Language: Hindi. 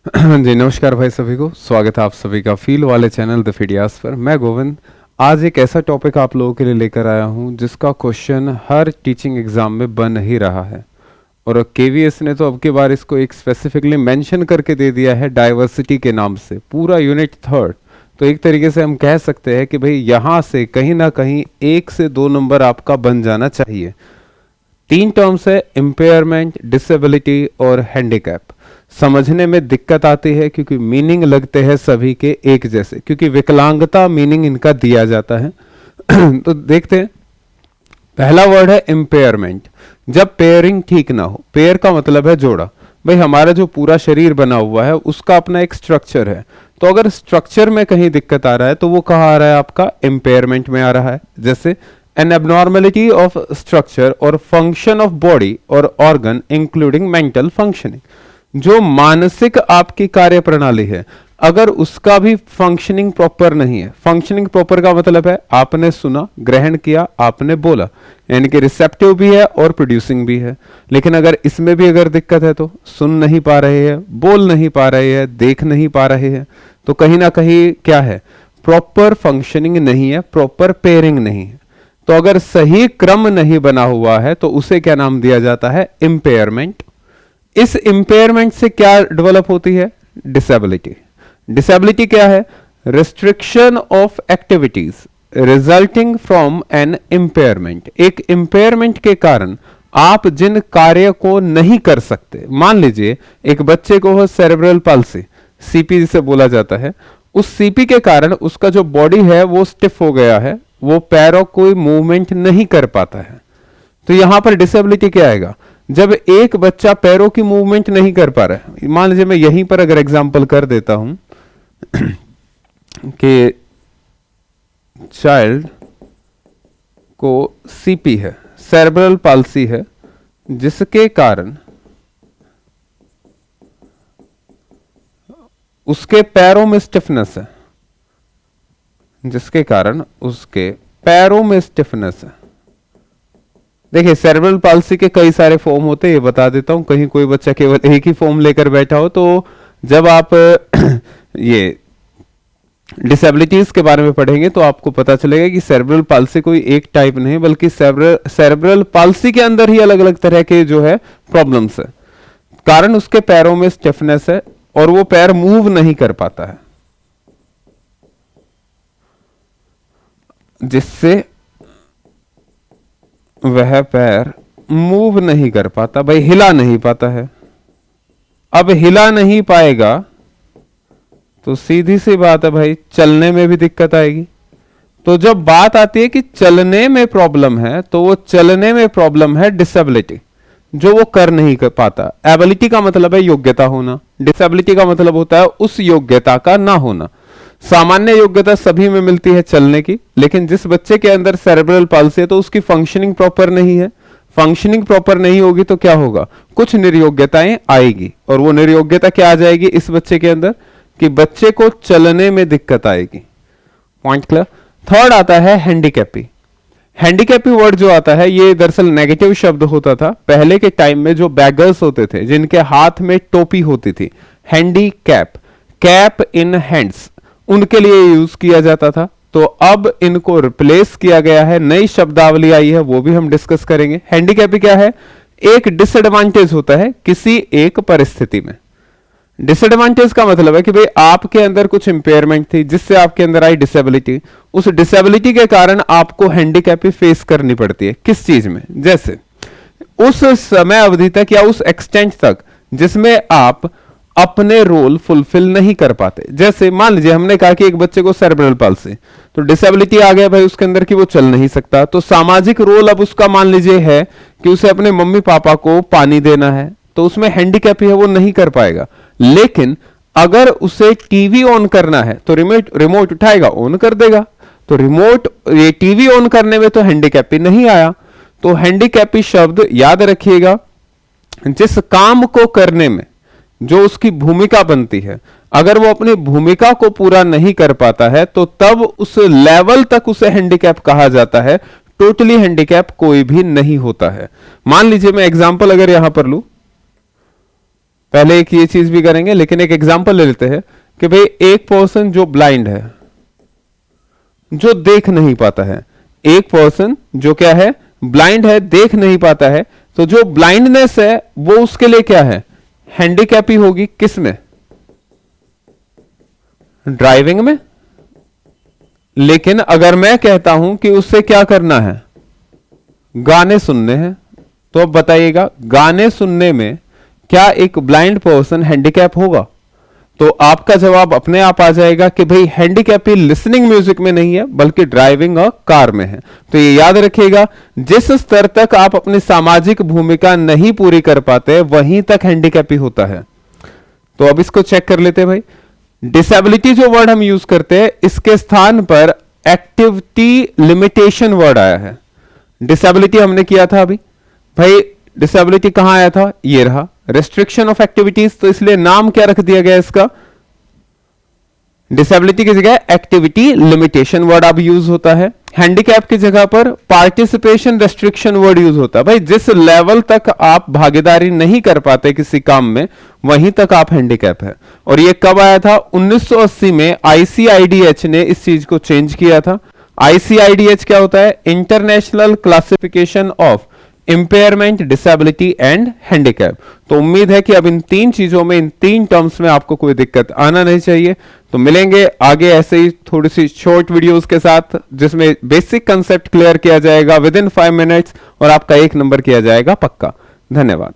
जी नमस्कार भाई सभी को, स्वागत है आप सभी का फील वाले चैनल द फीडियास पर। मैं गोविंद आज एक ऐसा टॉपिक आप लोगों के लिए लेकर आया हूं जिसका क्वेश्चन हर टीचिंग एग्जाम में बन ही रहा है। और केवीएस ने तो अब की बार इसको एक स्पेसिफिकली मेंशन करके दे दिया है डाइवर्सिटी के नाम से, पूरा यूनिट थर्ड। तो एक तरीके से हम कह सकते हैं कि भाई यहाँ से कहीं ना कहीं 1 से 2 नंबर आपका बन जाना चाहिए। 3 टर्म्स है, इम्पेयरमेंट, डिसेबिलिटी और हैंडीकैप। समझने में दिक्कत आती है क्योंकि मीनिंग लगते हैं सभी के एक जैसे, क्योंकि विकलांगता मीनिंग इनका दिया जाता है। तो देखते हैं, पहला वर्ड है इम्पेयरमेंट। जब पेयरिंग ठीक ना हो, पेयर का मतलब है जोड़ा। भाई हमारा जो पूरा शरीर बना हुआ है उसका अपना एक स्ट्रक्चर है, तो अगर स्ट्रक्चर में कहीं दिक्कत आ रहा है तो वो कहाँ आ रहा है, आपका इम्पेयरमेंट में आ रहा है। जैसे an abnormality of structure or function of body or organ including mental functioning। जो मानसिक आपकी कार्य प्रणाली है, अगर उसका भी फंक्शनिंग प्रॉपर नहीं है। फंक्शनिंग प्रॉपर का मतलब है आपने सुना, ग्रहण किया, आपने बोला, यानी कि रिसेप्टिव भी है और प्रोड्यूसिंग भी है। लेकिन अगर इसमें भी अगर दिक्कत है तो सुन नहीं पा रहे हैं, बोल नहीं पा रहे हैं, देख नहीं पा रहे हैं, तो कहीं ना कहीं क्या है, प्रॉपर फंक्शनिंग नहीं है, प्रॉपर पेयरिंग नहीं है। तो अगर सही क्रम नहीं बना हुआ है तो उसे क्या नाम दिया जाता है, इम्पेयरमेंट। इस इम्पेयरमेंट से क्या डेवलप होती है, डिसेबिलिटी। डिसेबिलिटी क्या है, restriction of activities resulting from an impairment. एक इम्पेयरमेंट के कारण आप जिन कार्य को नहीं कर सकते, मान लीजिए एक बच्चे को हो सेरेब्रल पाल्सी, सीपी जिसे बोला जाता है, उस सीपी के कारण उसका जो बॉडी है वो स्टिफ हो गया है, वो पैरों कोई मूवमेंट नहीं कर पाता है। तो यहां पर डिसेबिलिटी क्या आएगा, जब एक बच्चा पैरों की मूवमेंट नहीं कर पा रहा है। मान लीजिए मैं यहीं पर अगर एग्जांपल कर देता हूं कि चाइल्ड को सीपी है, सेरेब्रल पाल्सी है, जिसके कारण उसके पैरों में स्टिफनेस है, जिसके कारण उसके पैरों में स्टिफनेस है। देखिए सेरेब्रल पाल्सी के कई सारे फॉर्म होते हैं, ये बता देता हूं, कहीं कोई बच्चा केवल एक ही फॉर्म लेकर बैठा हो। तो जब आप ये डिसेबिलिटीज के बारे में पढ़ेंगे तो आपको पता चलेगा कि सेरेब्रल पाल्सी कोई एक टाइप नहीं, बल्कि सेरेब्रल पाल्सी के अंदर ही अलग अलग तरह के जो है प्रॉब्लम्स है। कारण उसके पैरों में स्टिफनेस है और वो पैर मूव नहीं कर पाता है, जिससे वह पैर मूव नहीं कर पाता, भाई हिला नहीं पाता है। अब हिला नहीं पाएगा तो सीधी सी बात है भाई, चलने में भी दिक्कत आएगी। तो जब बात आती है कि चलने में प्रॉब्लम है, तो वो चलने में प्रॉब्लम है डिसेबिलिटी, जो वो कर नहीं कर पाता। एबिलिटी का मतलब है योग्यता होना, डिसेबिलिटी का मतलब होता है उस योग्यता का ना होना। सामान्य योग्यता सभी में मिलती है चलने की, लेकिन जिस बच्चे के अंदर सेरेब्रल पाल्सी है तो उसकी फंक्शनिंग प्रॉपर नहीं है। फंक्शनिंग प्रॉपर नहीं होगी तो क्या होगा, कुछ निर्योग्यताएं आएगी, और वो निर्योग्यता क्या आ जाएगी इस बच्चे के अंदर, कि बच्चे को चलने में दिक्कत आएगी। Point clear. थर्ड आता है हैंडीकैपी। हैंडीकैपी वर्ड जो आता है ये दरअसल नेगेटिव शब्द होता था। पहले के टाइम में जो बैगर्स होते थे, जिनके हाथ में टोपी होती थी, हैंडीकैप, कैप इन हैंड्स, उनके लिए यूज किया जाता था। तो अब इनको रिप्लेस किया गया है, नई शब्दावली आई है, वो भी हम डिस्कस करेंगे। हैंडीकैपी क्या है, एक डिसएडवांटेज होता है किसी एक परिस्थिति में। डिसएडवांटेज का मतलब है कि भाई आपके अंदर कुछ इंपेयरमेंट थी जिससे आपके अंदर आई डिसेबिलिटी, उस डिसेबिलिटी के कारण आपको हैंडीकैपी फेस करनी पड़ती है। किस चीज में, जैसे उस समय अवधि तक या उस एक्सटेंट तक जिसमें आप अपने रोल फुलफिल नहीं कर पाते। जैसे मान लीजिए हमने कहा कि एक बच्चे को सेरेब्रल पाल्सी, तो डिसेबिलिटी आ गया भाई उसके अंदर कि वो चल नहीं सकता, तो सामाजिक रोल अब उसका मान लीजिए है कि उसे अपने मम्मी पापा को पानी देना है, तो उसमें हैंडीकैप है, वो नहीं कर पाएगा। लेकिन अगर उसे टीवी ऑन करना है तो रिमोट उठाएगा, ऑन कर देगा। तो रिमोट, ये टीवी ऑन करने में तो हैंडीकैपी नहीं आया। तो हैंडीकैपी शब्द याद रखिएगा, जिस काम को करने में जो उसकी भूमिका बनती है, अगर वो अपनी भूमिका को पूरा नहीं कर पाता है तो तब उस लेवल तक उसे हैंडीकैप कहा जाता है। टोटली हैंडीकैप कोई भी नहीं होता है। मान लीजिए मैं एग्जांपल अगर यहां पर लूं, पहले एक ये चीज भी करेंगे, लेकिन एक एग्जांपल ले लेते हैं कि भाई एक पर्सन जो ब्लाइंड है, जो देख नहीं पाता है, एक पर्सन जो क्या है, ब्लाइंड है, देख नहीं पाता है, तो जो ब्लाइंडनेस है वो उसके लिए क्या है, हैंडीकैप ही होगी। किस में? ड्राइविंग में। लेकिन अगर मैं कहता हूं कि उससे क्या करना है, गाने सुनने हैं, तो अब बताइएगा गाने सुनने में क्या एक ब्लाइंड पर्सन हैंडीकैप होगा? तो आपका जवाब अपने आप आ जाएगा कि भाई हैंडीकैप ही लिसनिंग म्यूजिक में नहीं है, बल्कि ड्राइविंग और कार में है। तो ये याद रखिएगा, जिस स्तर तक आप अपनी सामाजिक भूमिका नहीं पूरी कर पाते वहीं तक हैंडीकैप ही होता है। तो अब इसको चेक कर लेते हैं भाई। डिसेबिलिटी जो वर्ड हम यूज करते हैं, इसके स्थान पर एक्टिविटी लिमिटेशन वर्ड आया है। डिसेबिलिटी हमने किया था अभी भाई, डिसेबिलिटी कहां आया था, ये रहा, रेस्ट्रिक्शन ऑफ एक्टिविटीज। तो इसलिए नाम क्या रख दिया गया इसका, डिसेबिलिटी की जगह एक्टिविटी लिमिटेशन वर्ड अब यूज होता है। हैंडीकैप की जगह पर पार्टिसिपेशन रेस्ट्रिक्शन वर्ड यूज होता है। भाई जिस लेवल तक आप भागीदारी नहीं कर पाते किसी काम में, वहीं तक आप हैंडीकैप है। और ये कब आया था, 1980 में आईसीआईडीएच ने इस चीज को चेंज किया था। आईसीआईडीएच क्या होता है, international classification of impairment, disability and handicap. तो उम्मीद है कि अब इन तीन चीजों में, इन तीन टर्म्स में आपको कोई दिक्कत आना नहीं चाहिए। तो मिलेंगे आगे ऐसे ही थोड़ी सी शॉर्ट वीडियोस के साथ, जिसमें बेसिक कंसेप्ट क्लियर किया जाएगा विद इन 5 मिनट्स और आपका 1 नंबर किया जाएगा पक्का। धन्यवाद।